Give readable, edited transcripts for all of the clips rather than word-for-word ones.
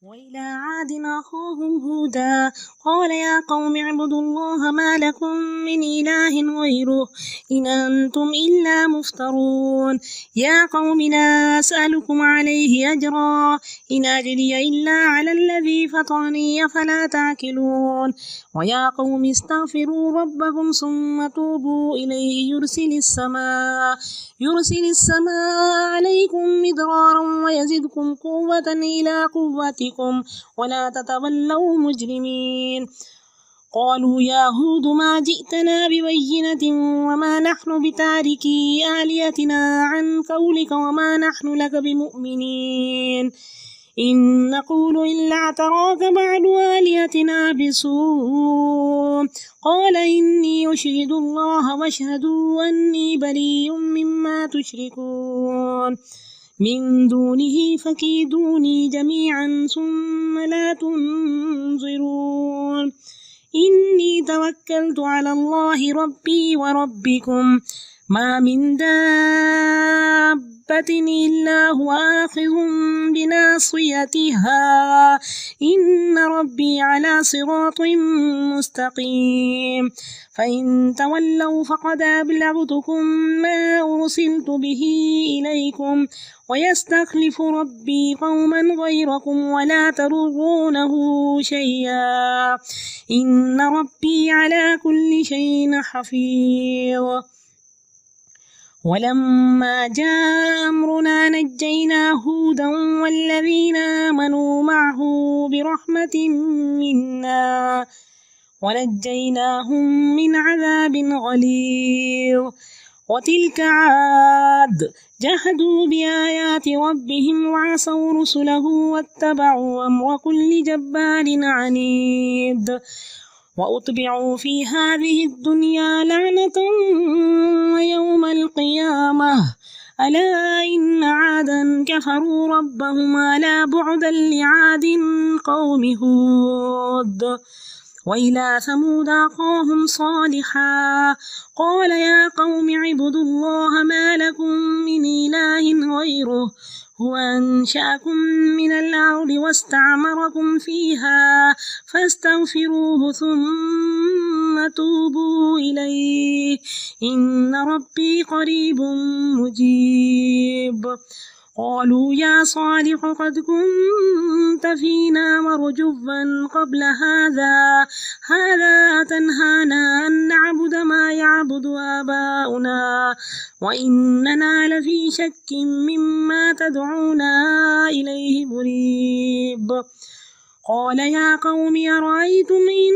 وإلى عاد أخاهم هودا قال يا قوم اعبدوا الله ما لكم من إله غيره إن أنتم إلا مفترون يا قوم لا أسألكم عليه أجرا إن أجري إلا على الذي فطرني فلا تعقلون ويا قوم استغفروا ربكم ثم توبوا إليه يرسل السماء عليكم مدرارا ويزدكم قوة إلى قوتكم ولا تتولوا مجرمين قالوا يا هود ما جئتنا ببينة وما نحن بتاركي آلهتنا عن قولك وما نحن لك بمؤمنين إن نقول إلا اعتراك بعد آلهتنا بسوء قال إني أشهد الله واشهدوا أني بريء مما تشركون من دونه فكيدوني جميعا ثم لا تنظرون إني توكلت على الله ربي وربكم ما من دابة إلا هو آخذ بناصيتها إن ربي على صراط مستقيم فإن تولوا فقد أبلغتكم ما أرسلت به إليكم ويستخلف ربي قوما غيركم ولا تضرونه شيئا إن ربي على كل شيء حفيظ ولما جاء أمرنا نجينا هودا والذين آمنوا معه برحمة منا ونجيناهم من عذاب غليظ وتلك عاد جحدوا بآيات ربهم وعصوا رسله واتبعوا أمر كل جبار عنيد وأتبعوا في هذه الدنيا لعنة ويوم القيامة ألا إن عادا كفروا ربهم ألا بعدا لعاد قوم هود وإلى ثمود أخاهم صالحا قال يا قوم اعبدوا الله ما لكم من إله غيره هو أنشأكم من الأرض واستعمركم فيها فاستغفروه ثم توبوا إليه إن ربي قريب مجيب قالوا يا صالح قد كنت فينا مرجوا قبل هذا أتنهانا أن نعبد ما يعبد آباؤنا وإننا لفي شك مما تدعونا إليه مريب قال يا قوم أرأيتم إن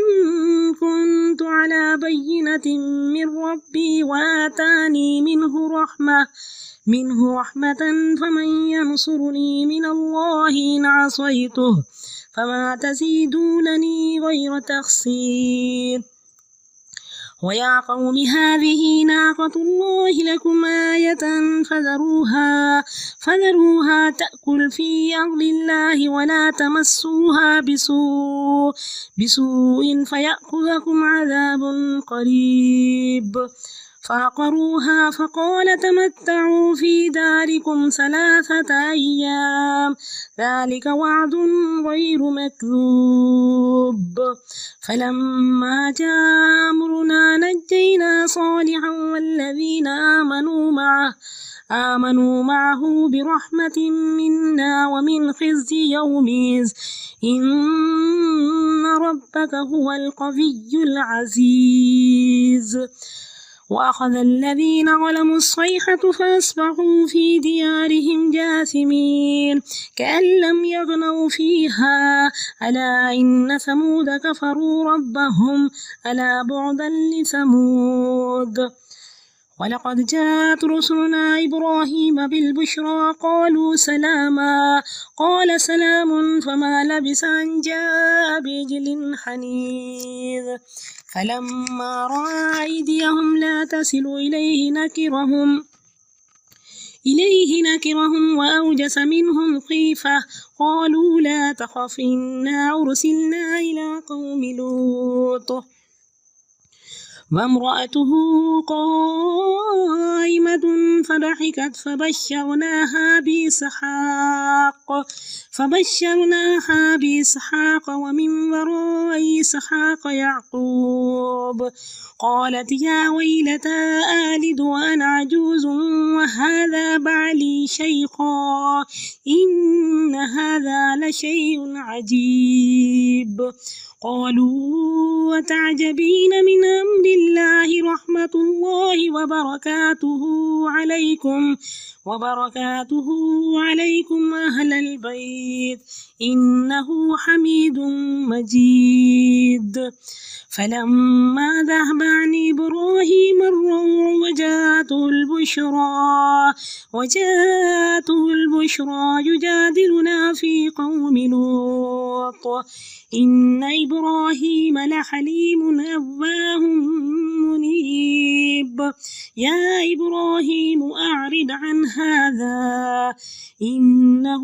كنت على بينة من ربي وآتاني منه رحمة فمن ينصرني من الله إن عصيته فما تزيدونني غير تخسير ويا قوم هذه ناقة الله لكم آية فذروها تأكل في أرض الله ولا تمسوها بسوء فيأخذكم عذاب قريب فعقروها فقال تمتعوا في داركم 3 أيام ذلك وعد غير مكذوب فلما جاء أمرنا نجينا صالحا والذين آمنوا معه برحمة منا ومن خزي يومئذ إن ربك هو القوي العزيز وأخذ الذين ظلموا الصيحة فأصبحوا في ديارهم جاثمين كأن لم يغنوا فيها ألا إن ثمود كفروا ربهم ألا بعدا لثمود ولقد جاءت رسلنا إبراهيم بالبشرى قالوا سلاما قال سلام فما لبث أن جاء بعجل حنيذ فلما رأى أيديهم لا تصل إليه نكرهم وأوجس منهم خيفة قالوا لا تخف إنا أرسلنا إلى قوم لوط وامرأته قائمة فضحكت فبشرناها بإسحاق ومن وراء إسحاق يعقوب قالت يا ويلتى آلد وأنا عجوز وهذا بعلي شيخا إن هذا لشيء عجيب قالوا وتعجبين من أمر الله رحمة الله وبركاته عليكم أهل البيت إنه حميد مجيد فلما ذهب عن إبراهيم الروع وجاءته البشرى يجادلنا في قوم لوط إن إبراهيم لحليم أواه منيب يا إبراهيم أعرض عن هذا إنه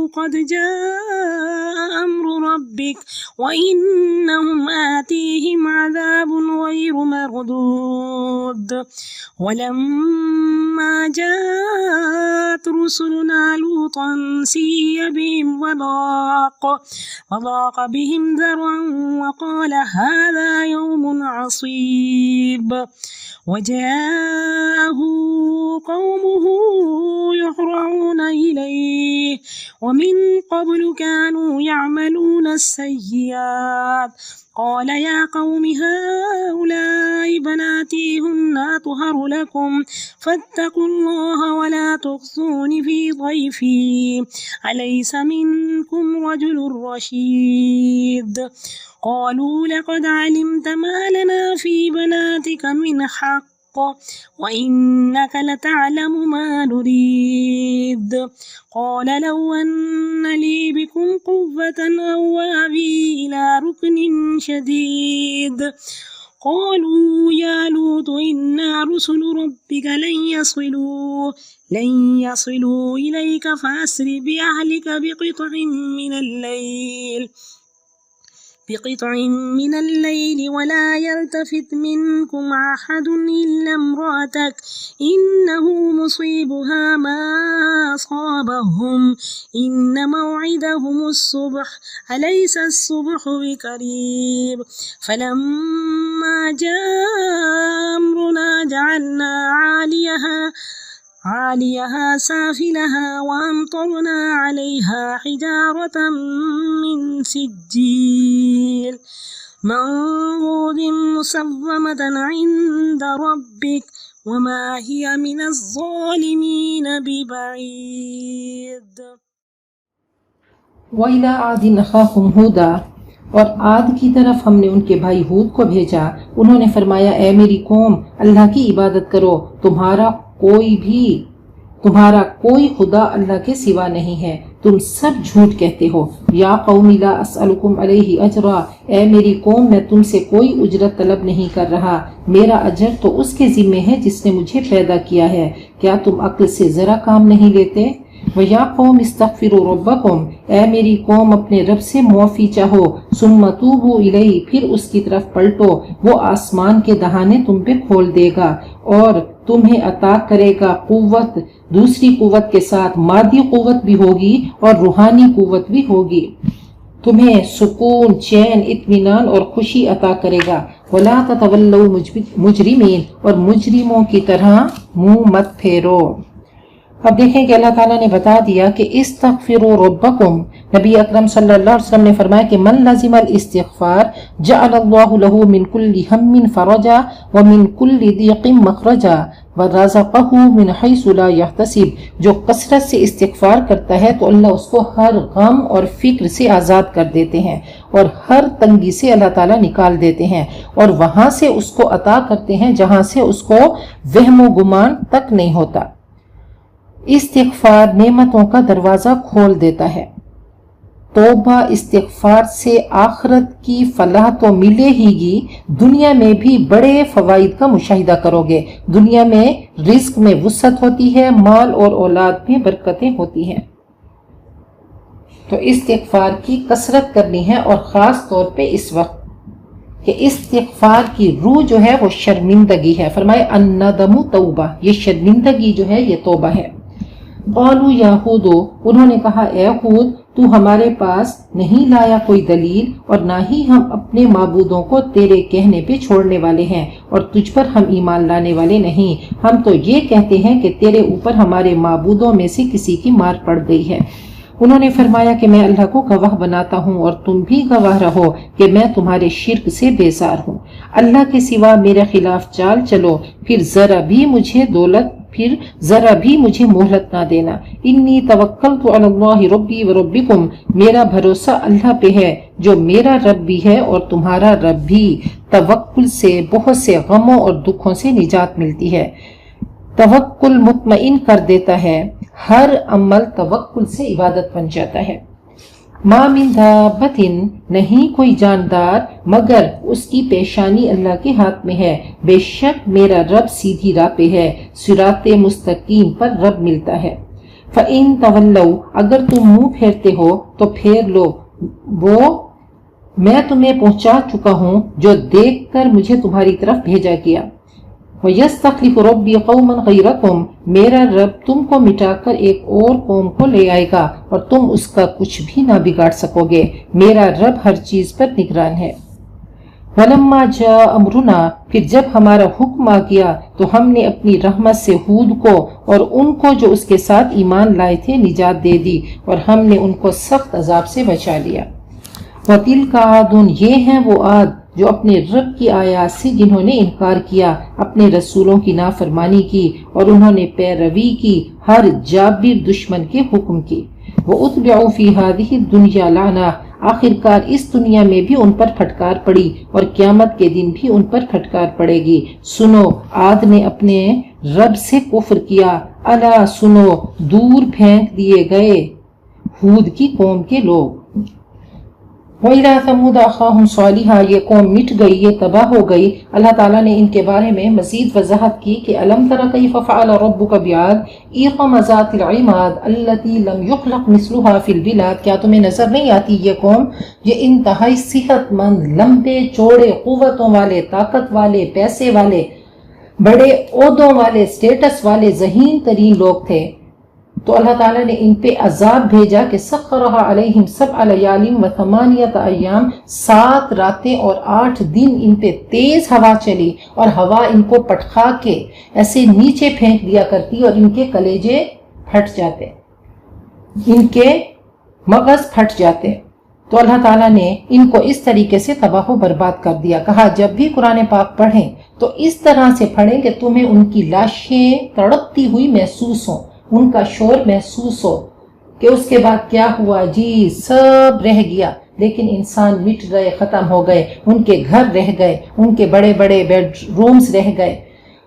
قد جاء أمر ربك وإنهم آتيهم عذاب غير مردود ولما جاءت رسلنا لوطا سيء بهم وضاق بهم ذرعا وقال هذا يوم عصيب وجاءه قومه يهرعون إليه ومن قبل كانوا يعملون السيئات قال يا قوم هؤلاء بناتي هن أطهر لكم فاتقوا الله ولا تخزون في ضيفي أليس منكم رجل رشيد قالوا لقد علمت ما لنا في بناتك من حق وإنك لتعلم ما نريد قال لو أن لي بكم قوة أو آوي إلى ركن شديد قالوا يا لوط إنا رسل ربك لن يصلوا إليك فأسر بأهلك بقطع من الليل ولا يلتفت منكم أحد إلا امرأتك إنه مصيبها ما أصابهم إن موعدهم الصبح أليس الصبح بقريب فلما جاء أمرنا جعلنا عاليها سافلها وأمطرنا عليها حجارة من سجيل منضود مسومة عند ربك وما هي من الظالمين ببعيد وَإِلَىٰ عَادٍ أَخَاهُمْ هُودًا اور عاد کی طرف ہم نے ان کے بھائی ہود کو بھیجا انہوں نے فرمایا اے میری قوم اللہ کی عبادت کرو تمہارا کوئی خدا اللہ کے سوا نہیں ہے تم سب جھوٹ کہتے ہو یا قوم لا اسألکم علیہ اجرا اے میری قوم میں تم سے کوئی اجرت طلب نہیں کر رہا میرا اجر تو اس کے ذمہ ہے جس نے مجھے پیدا کیا ہے کیا تم عقل سے ذرا کام نہیں لیتے وَيَا قَوْمِ اسْتَغْفِرُوا رَبَّكُمْ اے میری قوم اپنے رب سے معافی چاہو ثُمَّ تُوبُوا إِلَيْهِ پھر اس کی طرف پلٹو وہ آسمان کے دہانے تم پہ کھول دے گا اور تمہیں عطا کرے گا قوت دوسری قوت کے ساتھ مادی قوت بھی ہوگی اور روحانی قوت بھی ہوگی تمہیں سکون چین اطمینان اور خوشی عطا کرے گا وَلَا تَتَوَلَّوْا مُجْرِمِينَ اور مجرموں کی طرح منہ مت پھیرو اب دیکھیں کہ اللہ تعالیٰ نے بتا دیا کہ استغفروا ربکم نبی اکرم صلی اللہ علیہ وسلم نے فرمایا کہ من لازم الاستغفار جعل اللہ له من كل هم فرجا ومن كل ضيق مخرجا ورزقه من حيث لا يحتسب جو کثرت سے استغفار کرتا ہے تو اللہ اس کو ہر غم اور فکر سے آزاد کر دیتے ہیں اور ہر تنگی سے اللہ تعالیٰ نکال دیتے ہیں اور وہاں سے اس کو عطا کرتے ہیں جہاں سے اس کو وہم و گمان تک نہیں ہوتا استغفار نعمتوں کا دروازہ کھول دیتا ہے توبہ استغفار سے آخرت کی فلاح تو ملے ہی گی دنیا میں بھی بڑے فوائد کا مشاہدہ کرو گے دنیا میں رزق میں وسعت ہوتی ہے مال اور اولاد میں برکتیں ہوتی ہیں تو استغفار کی کثرت کرنی ہے اور خاص طور پہ اس وقت کہ استغفار کی روح جو ہے وہ شرمندگی ہے. فرمائے الندم توبہ، یہ شرمندگی جو ہے یہ توبہ ہے. قالوا یا ہود، انہوں نے کہا اے ہود تو ہمارے پاس نہیں لایا کوئی دلیل اور نہ ہی ہم اپنے معبودوں کو تیرے کہنے پہ چھوڑنے والے ہیں اور تجھ پر ہم ایمان لانے والے نہیں. ہم تو یہ کہتے ہیں کہ تیرے اوپر ہمارے معبودوں میں سے کسی کی مار پڑ گئی ہے. انہوں نے فرمایا کہ میں اللہ کو گواہ بناتا ہوں اور تم بھی گواہ رہو کہ میں تمہارے شرک سے بیزار ہوں. اللہ کے سوا میرے خلاف چال چلو، پھر ذرا بھی مجھے مہلت نہ دینا. انی توکلت علی اللہ ربی و ربکم، میرا بھروسہ اللہ پہ ہے جو میرا رب بھی ہے اور تمہارا رب بھی. توکل سے بہت سے غموں اور دکھوں سے نجات ملتی ہے. توکل مطمئن کر دیتا ہے، ہر عمل توکل سے عبادت بن جاتا ہے. ما من دابت، نہیں کوئی جاندار مگر اس کی پیشانی اللہ کے ہاتھ میں ہے. بے شک میرا رب سیدھی راہ پہ ہے، صراط مستقیم پر رب ملتا ہے. فَإِن تَوَلَّوْا، اگر تم منہ پھیرتے ہو تو پھیر لو، وہ میں تمہیں پہنچا چکا ہوں جو دیکھ کر مجھے تمہاری طرف بھیجا گیا. وَيَسْتَخْلِفُ رَبِّي قَوْمًا غَيْرَكُمْ، میرا رب تم کو مٹا کر ایک اور قوم کو لے آئے گا اور تم اس کا کچھ بھی نہ بگاڑ سکو گے. میرا رب ہر چیز پر نگران ہے. وَلَمَّا جَاءَ أَمْرُنَا، پھر جب ہمارا حکم آ گیا تو ہم نے اپنی رحمت سے ہود کو اور ان کو جو اس کے ساتھ ایمان لائے تھے نجات دے دی اور ہم نے ان کو سخت عذاب سے بچا لیا. وَتِلْكَ عَادٌ، یہ ہیں وہ عاد جو اپنے رب کی آیات سے جنہوں نے انکار کیا، اپنے رسولوں کی نافرمانی کی اور انہوں نے پیروی کی ہر جابر دشمن کے حکم کی. وَأُتْبِعُوا فِي هَذِهِ الدُّنْيَا لَعْنَةً، آخرکار اس دنیا میں بھی ان پر پھٹکار پڑی اور قیامت کے دن بھی ان پر پھٹکار پڑے گی. سنو، عاد نے اپنے رب سے کفر کیا. الا سنو، دور پھینک دیے گئے ہود کی قوم کے لوگ. وَإِلَىٰ ثَمُودَ أَخَاهُمْ صَالِحًا، یہ قوم مٹ گئی، یہ تباہ ہو گئی. اللہ تعالیٰ نے ان کے بارے میں مزید وضاحت کی کہ أَلَمْ تَرَ كَيْفَ فَعَلَ رَبُّكَ بِعَادٍ إِرَمَ ذَاتِ الْعِمَادِ الَّتِي لَمْ يُخْلَقْ مِثْلُهَا فِي الْبِلَادِ، کیا تمہیں نظر نہیں آتی یہ قوم، یہ انتہائی صحت مند، لمبے چوڑے، قوتوں والے، طاقت والے، پیسے والے، بڑے عہدوں والے، سٹیٹس والے، ذہین ترین لوگ تھے. تو اللہ تعالیٰ نے ان پہ عذاب بھیجا کہ سخرها علیہم 7 لیال و 8 ایام، 7 راتیں اور 8 دن ان پہ تیز ہوا چلی اور ہوا ان کو پٹخا کے ایسے نیچے پھینک دیا کرتی اور ان کے کلیجے پھٹ جاتے، ان کے مغز پھٹ جاتے. تو اللہ تعالیٰ نے ان کو اس طریقے سے تباہ و برباد کر دیا. کہا جب بھی قرآن پاک پڑھیں تو اس طرح سے پڑھیں کہ تمہیں ان کی لاشیں تڑپتی ہوئی محسوس ہوں، ان کا شور محسوس ہو کہ اس کے بعد کیا ہوا، جی سب رہ گیا، لیکن انسان مٹ گئے، ختم ہو گئے، ان کے گھر رہ گئے، ان کے بڑے بڑے بیڈ رومز رہ گئے،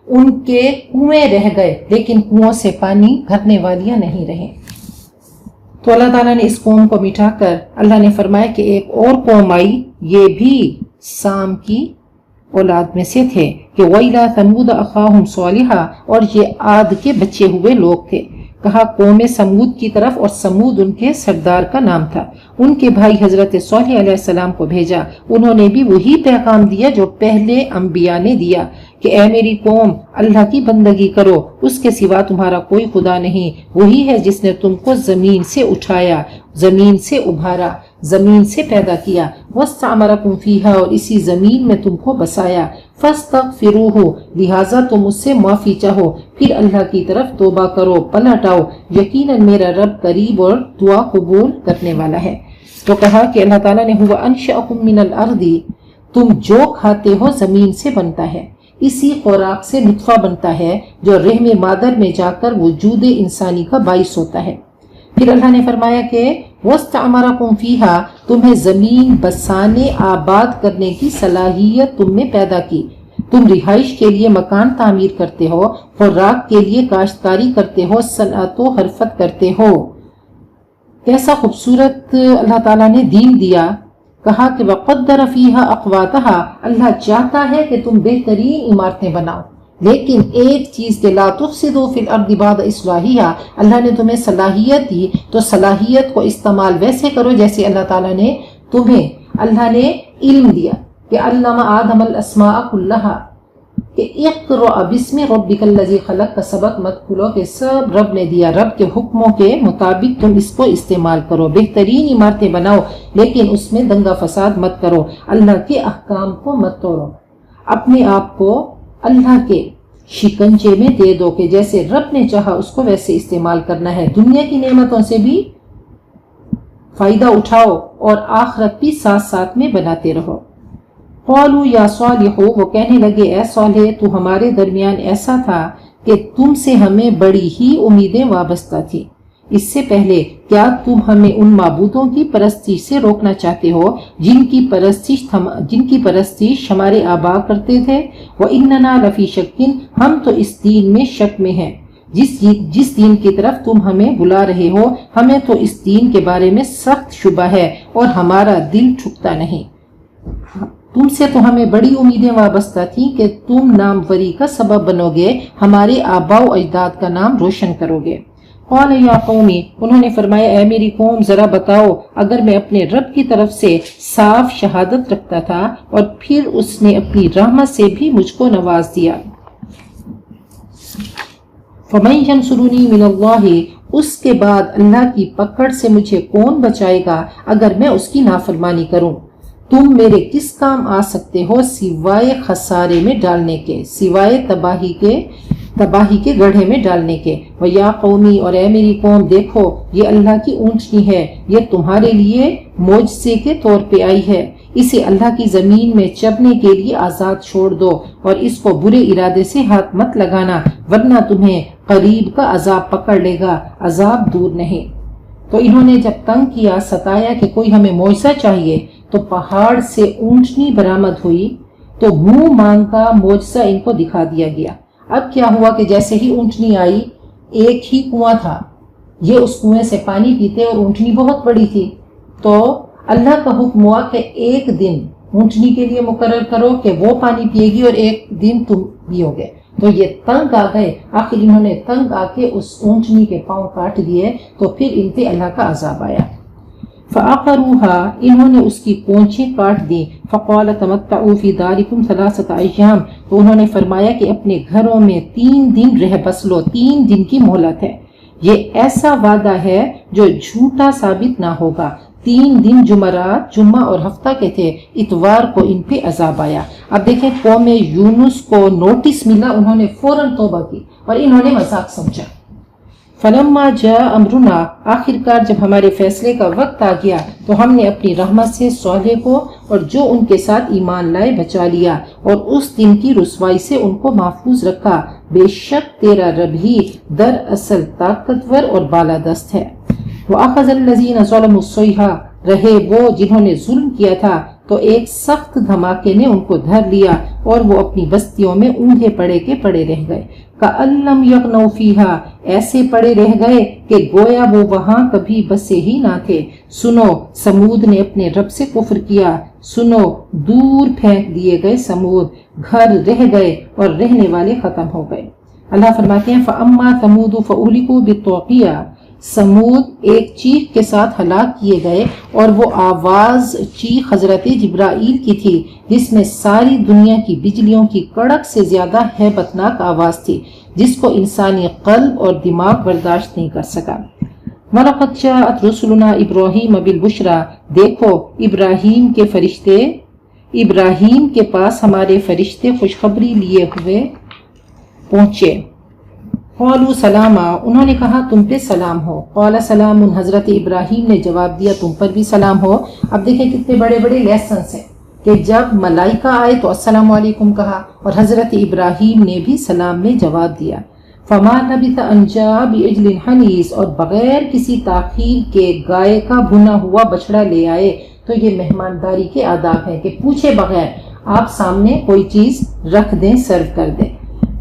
ان کے کنویں رہ گئے، لیکن کنووں سے پانی بھرنے والیاں نہیں رہیں. تو اللہ تعالیٰ نے اس قوم کو مٹا کر اللہ نے فرمایا کہ ایک اور قوم آئی، یہ بھی سام کی اولاد میں سے تھے کہ وَإِلَىٰ ثَمُودَ أَخَاهُمْ صَالِحًا، اور یہ عاد کے بچے ہوئے لوگ تھے. کہا قوم سمود کی طرف، اور سمود ان کے سردار کا نام تھا. ان کے بھائی حضرت صالح علیہ السلام کو بھیجا، انہوں نے بھی وہی پیغام دیا جو پہلے انبیاء نے دیا کہ اے میری قوم، اللہ کی بندگی کرو، اس کے سوا تمہارا کوئی خدا نہیں، وہی ہے جس نے تم کو زمین سے اٹھایا، زمین سے ابھارا، زمین سے پیدا کیا، وَاسْتَعْمَرَكُمْ فِيهَا، اور اسی زمین میں تم کو بسایا، فَاسْتَغْفِرُوهُ، لہٰذا تم اس سے معافی چاہو، پھر اللہ کی طرف توبہ کرو، پلٹ آؤ، یقیناً میرا رب قریب اور دعا قبول کرنے والا ہے. تو کہا کہ اللہ تعالیٰ نے هُوَ أَنشَأَكُم مِّنَ الْأَرْضِ، تم جو کھاتے ہو زمین سے بنتا ہے، اسی خوراک سے نطفہ بنتا ہے جو رحم مادر میں جا کر وجود انسانی کا باعث ہوتا ہے. پھر اللہ نے فرمایا کہ وَاسْتَعْمَرَكُمْ فِيهَا، تمہیں زمین بسانے آباد کرنے کی صلاحیت تم نے پیدا کی. تم رہائش کے لیے مکان تعمیر کرتے ہو، خوراک کے لیے کاشتکاری کرتے ہو، صنعت و حرفت کرتے ہو. کیسا خوبصورت اللہ تعالیٰ نے دین دیا. کہا کہ وَقَدَّرَ فِيهَا أَقْوَاتَهَا، اللہ چاہتا ہے کہ تم بہترین عمارتیں بناؤ، لیکن ایک چیز کہ لا تفسدوا فی الارض بعد اصلاحها، اللہ نے تمہیں صلاحیت دی تو صلاحیت کو استعمال ویسے کرو جیسے اللہ تعالیٰ نے تمہیں، اللہ نے علم دیا، کہ علم آدم الاسماء کلہا، کہ اقرأ بسم ربک الذی خلق کا سبق مت کھولو، کہ سب رب نے دیا، رب کے حکموں کے مطابق تم اس کو استعمال کرو، بہترین عمارتیں بناؤ لیکن اس میں دنگا فساد مت کرو، اللہ کے احکام کو مت توڑو، اپنے آپ کو اللہ کے شکنجے میں دے دو کہ جیسے رب نے چاہا اس کو ویسے استعمال کرنا ہے، دنیا کی نعمتوں سے بھی فائدہ اٹھاؤ اور آخرت بھی ساتھ ساتھ میں بناتے رہو۔ قالوا یا صالح، وہ کہنے لگے اے صالح تو ہمارے درمیان ایسا تھا کہ تم سے ہمیں بڑی ہی امیدیں وابستہ تھی، اس سے پہلے کیا تم ہمیں ان معبودوں کی پرستش سے روکنا چاہتے ہو جن کی پرستش ہمارے آبا کرتے تھے؟ وَإِنَّنَا لَفِي شَكٍ، ہم تو اس دین میں شک میں ہیں، جس دین کی طرف تم ہمیں بلا رہے ہو ہمیں تو اس دین کے بارے میں سخت شبہ ہے اور ہمارا دل ٹھکتا نہیں، تم سے تو ہمیں بڑی امیدیں وابستہ تھیں کہ تم ناموری کا سبب بنو گے، ہمارے آباء و اجداد کا نام روشن کرو گے۔ قال یا قومی، انہوں نے فرمایا اے میری قوم ذرا بتاؤ، اگر میں اپنے رب کی طرف سے صاف شہادت رکھتا تھا اور پھر اس نے اپنی رحمت سے بھی مجھ کو نواز دیا، فَمَن يَنصُرُنِي مِنَ اللَّهِ، اس کے بعد اللہ کی پکڑ سے مجھے کون بچائے گا اگر میں اس کی نافرمانی کروں؟ تم میرے کس کام آ سکتے ہو سوائے خسارے میں ڈالنے کے، سوائے تباہی کے گڑھے میں ڈالنے کے۔ وَيَا قَوْمِي، اور اے میری قوم دیکھو یہ اللہ کی اونٹنی ہے، یہ تمہارے لیے معجزے کے طور پہ آئی ہے، اسے اللہ کی زمین میں چرنے کے لیے آزاد چھوڑ دو اور اس کو برے ارادے سے ہاتھ مت لگانا ورنہ تمہیں قریب کا عذاب پکڑ لے گا، عذاب دور نہیں۔ تو انہوں نے جب تنگ کیا، ستایا کہ کوئی ہمیں معجزہ چاہیے، تو پہاڑ سے اونٹنی برآمد ہوئی تو منہ مانگ کا معجزہ ان کو دکھا دیا گیا۔ اب کیا ہوا کہ جیسے ہی اونٹنی آئی، ایک ہی کنواں تھا، یہ اس کنویں سے پانی پیتے اور اونٹنی بہت بڑی تھی، تو اللہ کا حکم ہوا کہ ایک دن اونٹنی کے لیے مقرر کرو کہ وہ پانی پیے گی اور ایک دن تم پیو گے۔ تو یہ تنگ آ گئے، آخر انہوں نے تنگ آ کے اس اونٹنی کے پاؤں کاٹ دیے، تو پھر ان پہ اللہ کا عذاب آیا۔ فَعَقَرُوهَا، انہوں نے اس کی پونچھیں کاٹ دی۔ فَقَالَ تَمَتَّعُوا فِي دَارِكُمْ ثَلَاثَةَ أَيَّامٍ، تو انہوں نے فرمایا کہ اپنے گھروں میں 3 دن رہ بس لو، 3 دن کی مہلت ہے، یہ ایسا وعدہ ہے جو جھوٹا ثابت نہ ہوگا۔ 3 دن جمعرات، جمعہ اور ہفتہ کے تھے، اتوار کو ان پہ عذاب آیا۔ اب دیکھیں قوم یونس کو نوٹس ملا، انہوں نے فوراً توبہ کی اور انہوں نے مذاق سمجھا۔ فلما جاء امرنا، آخرکار جب ہمارے فیصلے کا وقت آ گیا تو ہم نے اپنی رحمت سے صالح کو اور جو ان کے ساتھ ایمان لائے بچا لیا اور اس دن کی رسوائی سے ان کو محفوظ رکھا، بے شک تیرا رب ہی دراصل طاقتور اور بالادست ہے۔ وَأَخَذَ الَّذِينَ ظَلَمُوا الصَّيْحَةُ، رہے وہ جنہوں نے ظلم کیا تھا تو ایک سخت دھماکے نے ان کو دھر لیا اور وہ اپنی بستیوں میں اوندھے پڑے کے پڑے رہ گئے۔ كَأَلَّمْ يَغْنَوْا فِيهَا، ایسے پڑے رہ گئے کہ گویا وہ وہاں کبھی بسے ہی نہ تھے۔ سنو، سمود نے اپنے رب سے کفر کیا، سنو دور پھینک دیے گئے سمود، گھر رہ گئے اور رہنے والے ختم ہو گئے۔ اللہ فرماتے ہیں فَأَمَّا ثَمُودُ فَأُهْلِكُوا بِالطَّاغِيَةِ، سمود ایک چیخ کے ساتھ ہلاک کیے گئے اور وہ آواز چیخ حضرت جبرائیل کی تھی جس میں ساری دنیا کی بجلیوں کی کڑک سے زیادہ ہیبتناک آواز تھی جس کو انسانی قلب اور دماغ برداشت نہیں کر سکا۔ وَلَقَدْ جَاءَتْ رُسُلُنَا إِبْرَاهِيمَ بِالْبُشْرَى، دیکھو ابراہیم کے پاس ہمارے فرشتے خوشخبری لیے ہوئے پہنچے۔ قالوا سلاما، انہوں نے کہا تم پہ سلام ہو۔ قال سلام، حضرت ابراہیم نے جواب دیا تم پر بھی سلام ہو۔ اب دیکھیں کتنے بڑے بڑے لیسنز ہیں کہ جب ملائکہ آئے تو السلام علیکم کہا اور حضرت ابراہیم نے بھی سلام میں جواب دیا۔ فما لبث ان جاء بعجل حنیذ، اور بغیر کسی تاخیر کے گائے کا بھنا ہوا بچڑا لے آئے۔ تو یہ مہمانداری کے آداب ہیں کہ پوچھے بغیر آپ سامنے کوئی چیز رکھ دیں، سرو کر دیں۔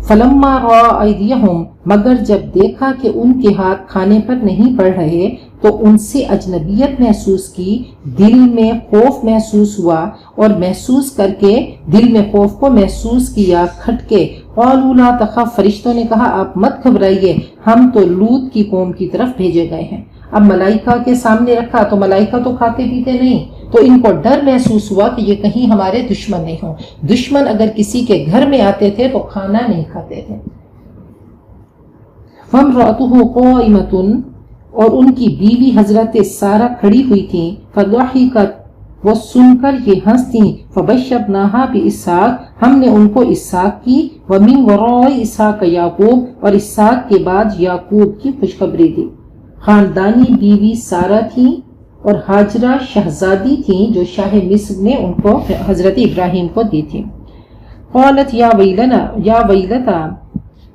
فلما رأى أيديهم، مگر جب دیکھا کہ ان کے ہاتھ کھانے پر نہیں پڑ رہے تو ان سے اجنبیت محسوس کی، دل میں خوف محسوس ہوا اور محسوس کر کے دل میں خوف کو محسوس کیا کھٹکے۔ قالوا لا تخف، فرشتوں نے کہا آپ مت گھبرائیے، ہم تو لوط کی قوم کی طرف بھیجے گئے ہیں۔ اب ملائکہ کے سامنے رکھا تو ملائکہ تو کھاتے پیتے نہیں، تو ان کو ڈر محسوس ہوا کہ یہ کہیں ہمارے دشمن نہیں ہوں. دشمن اگر کسی کے گھر میں آتے تھے تو کھانا نہیں کھاتے تھے. فامرأته قائمة، اور ان کی بیوی حضرت سارہ کھڑی ہوئی تھی. فضحکت، وہ سن کر یہ ہنستی. فبشرناها باسحاق، ہم نے ان کو اسحاق کی. ومن وراء اسحاق یعقوب، اور اسحاق کے بعد یعقوب کی خوشخبری دی. خاندانی بیوی سارہ تھی اور ہاجرہ شہزادی تھیں جو شاہ مصر نے ان کو حضرت ابراہیم کو دی تھی. قالت یا ویلتا،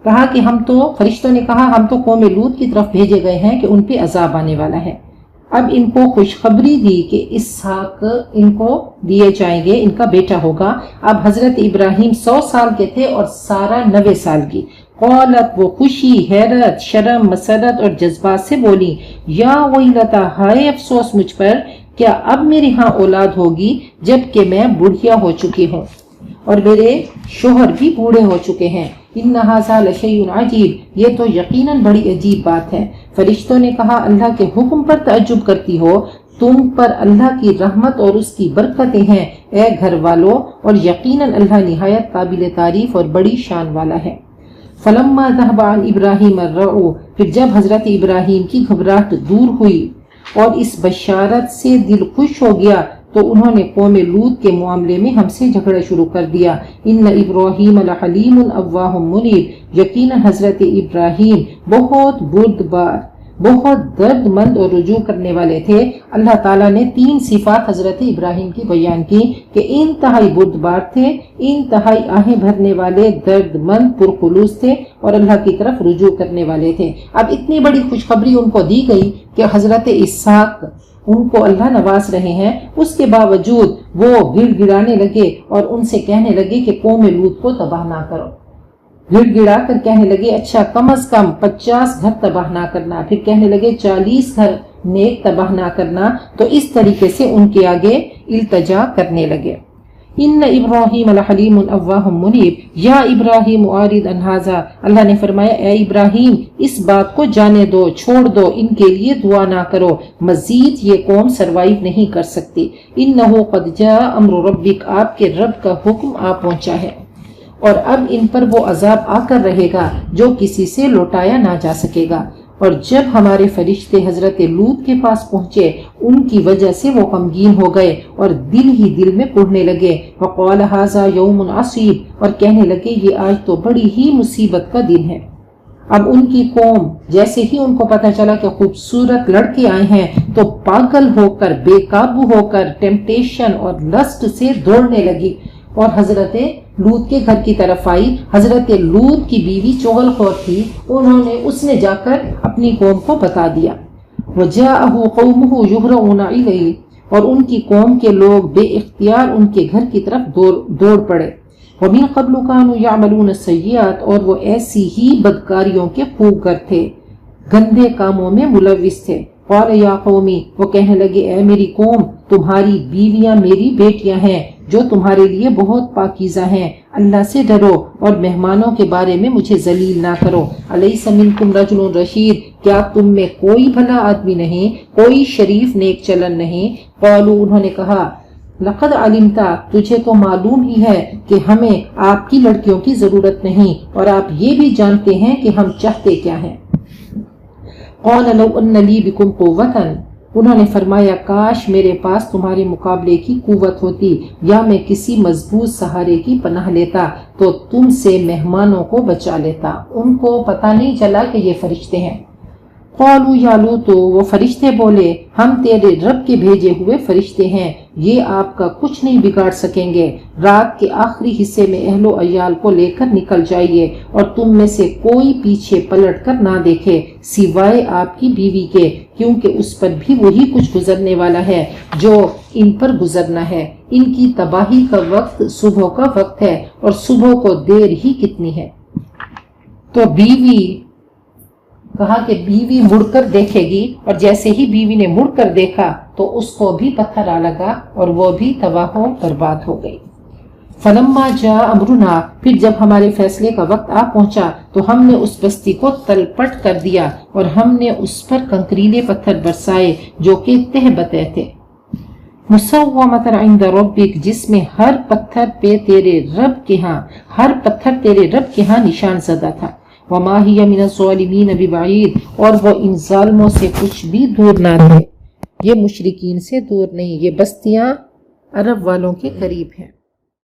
کہا کہ فرشتوں نے کہا ہم تو قوم لوط کی طرف بھیجے گئے ہیں کہ ان پہ عذاب آنے والا ہے. اب ان کو خوشخبری دی کہ اسحاق ان کو دیے جائیں گے، ان کا بیٹا ہوگا. اب حضرت ابراہیم 100 سال کے تھے اور سارہ 90 سال کی. قالت، وہ خوشی، حیرت، شرم، مسرت اور جذبات سے بولی، یا ویلتا، ہائے افسوس مجھ پر، کیا اب میرے ہاں اولاد ہوگی جبکہ میں بوڑھیا ہو چکی ہوں اور میرے شوہر بھی بوڑھے ہو چکے ہیں. ان ھذا لشیء عجیب، یہ تو یقیناً بڑی عجیب بات ہے. فرشتوں نے کہا اللہ کے حکم پر تعجب کرتی ہو، تم پر اللہ کی رحمت اور اس کی برکتیں ہیں اے گھر والو، اور یقیناً اللہ نہایت قابل تعریف اور بڑی شان والا ہے. فلما ذهب عن ابراہیم الرعو، پھر جب حضرت ابراہیم کی گھبراہٹ دور ہوئی اور اس بشارت سے دل خوش ہو گیا تو انہوں نے قوم لوط کے معاملے میں ہم سے جھگڑا شروع کر دیا. ان ابراہیم لحلیم اواہ منیب، یقیناً حضرت ابراہیم بہت بردبار، بہت درد مند اور رجوع کرنے والے تھے. اللہ تعالیٰ نے 3 صفات حضرت ابراہیم کی بیان کی کہ انتہائی بردبار تھے، انتہائی آہیں بھرنے والے، درد مند، پرخلوص تھے اور اللہ کی طرف رجوع کرنے والے تھے. اب اتنی بڑی خوشخبری ان کو دی گئی کہ حضرت اسحاق ان کو اللہ نواز رہے ہیں، اس کے باوجود وہ گڑ گڑانے لگے اور ان سے کہنے لگے کہ قوم لوط کو تباہ نہ کرو. گڑ گڑا کر کہنے لگے اچھا کم از کم 50 گھر تباہ نہ کرنا، پھر کہنے لگے 40 گھر نیک تباہ نہ کرنا. تو اس طریقے سے ان کے آگے التجا کرنے لگے. ان ابراہیم لحلیم اواہ منیب یا ابراہیم اعرض عن ھذا، اللہ نے فرمایا اے ابراہیم اس بات کو جانے دو، چھوڑ دو، ان کے لیے دعا نہ کرو، مزید یہ قوم سروائیو نہیں کر سکتی. انہ قد جاء امر ربک، آپ کے رب کا حکم آ پہنچا ہے اور اب ان پر وہ عذاب آ کر رہے گا جو کسی سے لوٹایا نہ جا سکے گا. اور جب ہمارے فرشتے حضرت لوط کے پاس پہنچے ان کی وجہ سے وہ غمگین ہو گئے اور دل ہی دل میں کڑھنے لگے. وقال ھذا یوم عصیب، اور کہنے لگے یہ آج تو بڑی ہی مصیبت کا دن ہے. اب ان کی قوم جیسے ہی ان کو پتہ چلا کہ خوبصورت لڑکے آئے ہیں تو پاگل ہو کر، بے قابو ہو کر ٹیمپٹیشن اور لسٹ سے دوڑنے لگی اور حضرت لوط کے گھر کی طرف آئی. حضرت لوط کی بیوی چغل خور تھی، اس نے جا کر اپنی قوم کو بتا دیا. وجاءه قومه يهرعون الیہ، اور ان کی قوم کے لوگ بے اختیار ان کے گھر کی طرف دوڑ پڑے. ومن قبل كانوا يعملون السیئات، اور وہ ایسی ہی بدکاریوں کے خوگر تھے، گندے کاموں میں ملوث تھے. قال یا قومی، وہ کہنے لگے اے میری قوم، تمہاری بیویاں میری بیٹیاں ہیں جو تمہارے لیے بہت پاکیزہ ہیں. اللہ سے ڈرو اور مہمانوں کے بارے میں مجھے ذلیل نہ کرو. الیس منکم رجل رشید، کیا تم میں کوئی بھلا آدمی نہیں، کوئی شریف نیک چلن نہیں. قالوا، انہوں نے کہا لقد علمتا، تجھے تو معلوم ہی ہے کہ ہمیں آپ کی لڑکیوں کی ضرورت نہیں اور آپ یہ بھی جانتے ہیں کہ ہم چاہتے کیا ہیں. قال لو ان لی بکم قوۃ، انہوں نے فرمایا کاش میرے پاس تمہارے مقابلے کی قوت ہوتی یا میں کسی مضبوط سہارے کی پناہ لیتا تو تم سے مہمانوں کو بچا لیتا. ان کو پتہ نہیں چلا کہ یہ فرشتے ہیں. قالوا یا لوط، وہ فرشتے بولے ہم تیرے رب کے بھیجے ہوئے فرشتے ہیں، یہ آپ کا کچھ نہیں بگاڑ سکیں گے. رات کے آخری حصے میں اہل و عیال کو لے کر نکل جائیے اور تم میں سے کوئی پیچھے پلٹ کر نہ دیکھے سوائے آپ کی بیوی کے، کیونکہ اس پر بھی وہی کچھ گزرنے والا ہے جو ان پر گزرنا ہے. ان کی تباہی کا وقت صبح کا وقت ہے اور صبح کو دیر ہی کتنی ہے. تو بیوی کہا کہ بیوی مڑ کر دیکھے گی، اور جیسے ہی بیوی نے مڑ کر دیکھا تو اس کو بھی پتھر آ لگا اور وہ بھی تباہ و برباد ہو گئی. فلما جاء امرنا، پھر جب ہمارے فیصلے کا وقت آ پہنچا تو ہم نے اس بستی کو تلپٹ کر دیا اور ہم نے اس پر کنکریلے پتھر برسائے جو کہ تہ بتہ تھے. مسومۃ عند ربک، جس میں ہر پتھر تیرے رب کے ہاں نشان زدہ تھا. وما ہی من الظالمین ببعید، اور وہ ان ظالموں سے کچھ بھی دور نہ تھے. یہ مشرکین سے دور نہیں، یہ بستیاں عرب والوں کے قریب ہیں.